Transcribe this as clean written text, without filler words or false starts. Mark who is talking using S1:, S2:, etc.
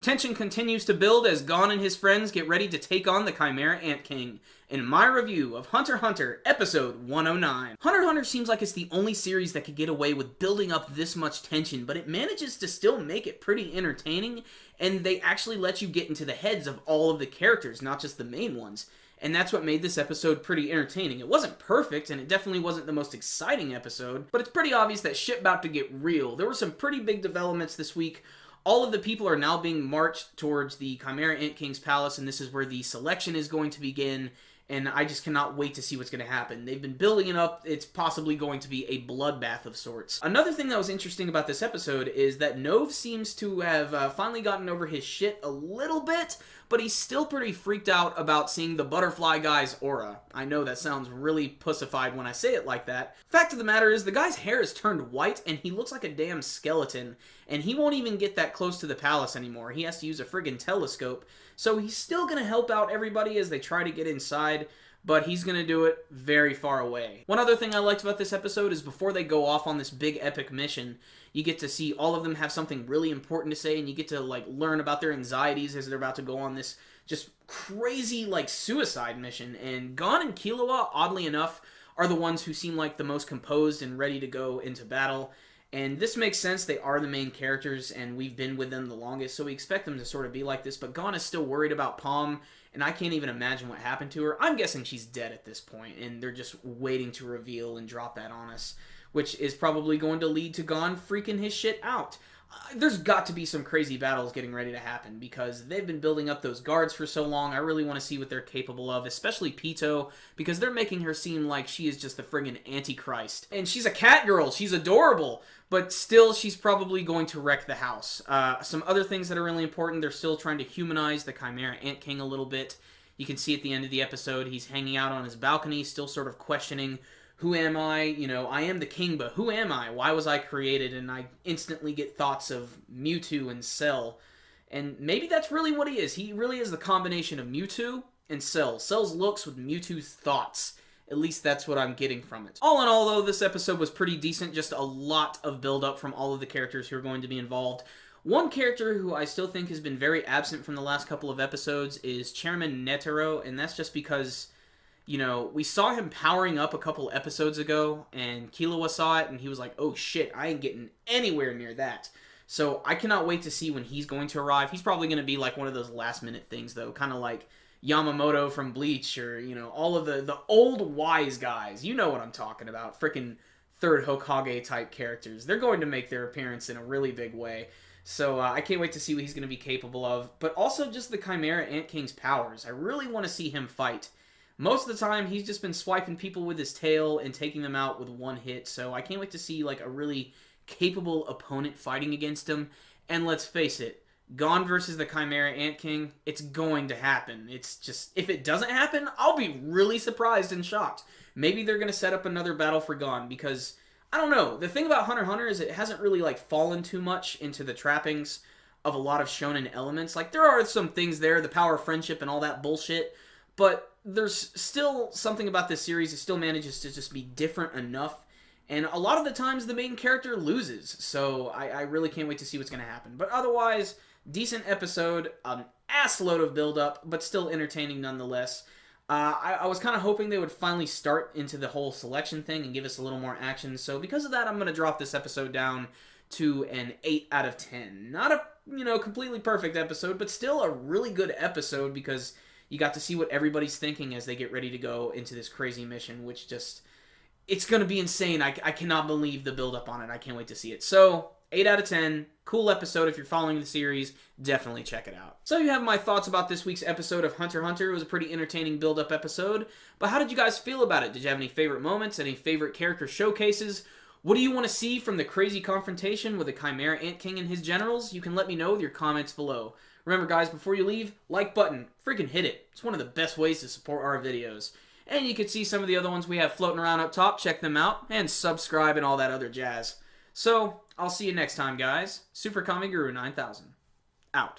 S1: Tension continues to build as Gon and his friends get ready to take on the Chimera Ant King. In my review of Hunter x Hunter, episode 109. Hunter x Hunter seems like it's the only series that could get away with building up this much tension, but it manages to still make it pretty entertaining, and they actually let you get into the heads of all of the characters, not just the main ones. And that's what made this episode pretty entertaining. It wasn't perfect, and it definitely wasn't the most exciting episode, but it's pretty obvious that shit about to get real. There were some pretty big developments this week. All of the people are now being marched towards the Chimera Ant King's palace, and this is where the selection is going to begin, and I just cannot wait to see what's going to happen. They've been building it up. It's possibly going to be a bloodbath of sorts. Another thing that was interesting about this episode is that Nove seems to have finally gotten over his shit a little bit, but he's still pretty freaked out about seeing the butterfly guy's aura. I know that sounds really pussified when I say it like that. Fact of the matter is, the guy's hair is turned white, and he looks like a damn skeleton, and he won't even get that close to the palace anymore. He has to use a friggin' telescope, so he's still gonna help out everybody as they try to get inside, but he's gonna do it very far away. One other thing I liked about this episode is before they go off on this big epic mission, you get to see all of them have something really important to say, and you get to like learn about their anxieties as they're about to go on this just crazy like suicide mission. And Gon and Killua, oddly enough, are the ones who seem like the most composed and ready to go into battle. And this makes sense. They are the main characters, and we've been with them the longest, so we expect them to sort of be like this. But Gon is still worried about Palm, and I can't even imagine what happened to her. I'm guessing she's dead at this point, and they're just waiting to reveal and drop that on us, which is probably going to lead to Gon freaking his shit out. There's got to be some crazy battles getting ready to happen, because they've been building up those guards for so long. I really want to see what they're capable of, especially Pitou, because they're making her seem like she is just the friggin' Antichrist. And she's a cat girl, she's adorable, but still she's probably going to wreck the house. Some other things that are really important, they're still trying to humanize the Chimera Ant King a little bit. You can see at the end of the episode, he's hanging out on his balcony, still sort of questioning, who am I? You know, I am the king, but who am I? Why was I created? And I instantly get thoughts of Mewtwo and Cell. And maybe that's really what he is. He really is the combination of Mewtwo and Cell. Cell's looks with Mewtwo's thoughts. At least that's what I'm getting from it. All in all, though, this episode was pretty decent. Just a lot of build-up from all of the characters who are going to be involved. One character who I still think has been very absent from the last couple of episodes is Chairman Netero, and that's just because, you know, we saw him powering up a couple episodes ago, and Killua saw it, and he was like, oh shit, I ain't getting anywhere near that. So I cannot wait to see when he's going to arrive. He's probably going to be like one of those last-minute things, though, kind of like Yamamoto from Bleach, or, you know, all of the old wise guys. You know what I'm talking about. Frickin' third Hokage-type characters. They're going to make their appearance in a really big way. So I can't wait to see what he's going to be capable of. But also just the Chimera Ant King's powers. I really want to see him fight. Most of the time, he's just been swiping people with his tail and taking them out with one hit. So I can't wait to see like a really capable opponent fighting against him. And let's face it, Gon versus the Chimera Ant King, it's going to happen. It's just, if it doesn't happen, I'll be really surprised and shocked. Maybe they're going to set up another battle for Gon, because, I don't know, the thing about Hunter x Hunter is it hasn't really, like, fallen too much into the trappings of a lot of shonen elements. Like, there are some things there, the power of friendship and all that bullshit, but there's still something about this series that still manages to just be different enough. And a lot of the times, the main character loses, so I really can't wait to see what's going to happen. But otherwise, decent episode, an assload of build-up, but still entertaining nonetheless. I was kind of hoping they would finally start into the whole selection thing and give us a little more action, so because of that, I'm going to drop this episode down to an 8 out of 10. Not a, you know, completely perfect episode, but still a really good episode, because you got to see what everybody's thinking as they get ready to go into this crazy mission, which just, it's going to be insane. I cannot believe the build-up on it. I can't wait to see it. So, 8 out of 10. Cool episode. If you're following the series, definitely check it out. So you have my thoughts about this week's episode of Hunter x Hunter. It was a pretty entertaining build-up episode. But how did you guys feel about it? Did you have any favorite moments? Any favorite character showcases? What do you want to see from the crazy confrontation with the Chimera Ant King and his generals? You can let me know with your comments below. Remember, guys, before you leave, like button. Freaking hit it. It's one of the best ways to support our videos. And you can see some of the other ones we have floating around up top. Check them out. And subscribe and all that other jazz. So, I'll see you next time, guys. Super Kami Guru 9000. Out.